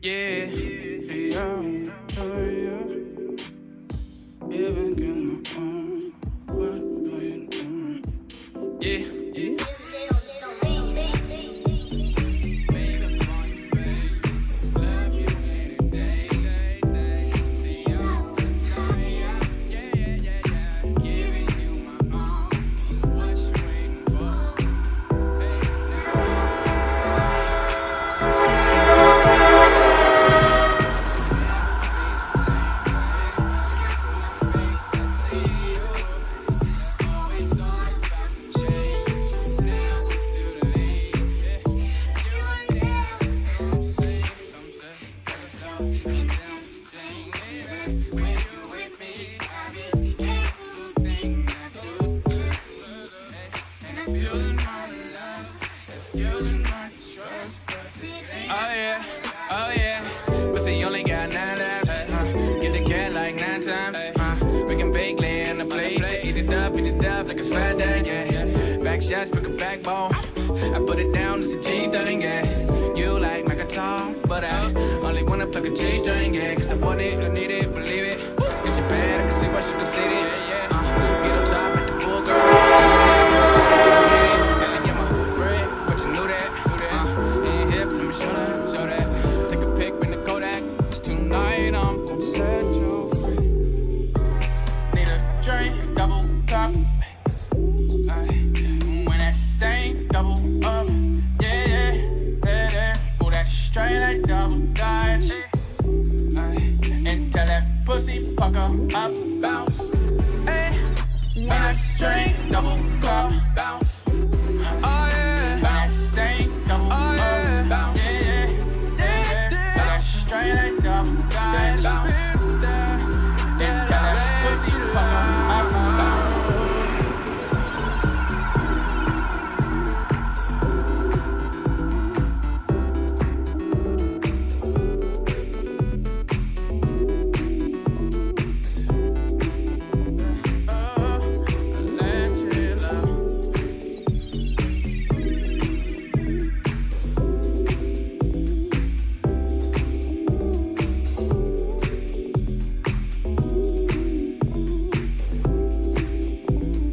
Yeah. Giving you my own. What do you do? Yeah. Oh yeah, but see you only got 9 laps. Get the cat like 9 times. We can bake, lay on the plate. Eat it up like it's Friday, yeah. Back shots, break a backbone. I put it down, it's a G thing, yeah. You like my guitar, but I only wanna plug a G string, yeah. Cause I want it, I need it, believe it. Cause you bad, I can see why she conceited, yeah. Get on top at the pool, girl. Pussy pucker up, bounce. Hey, when I drink double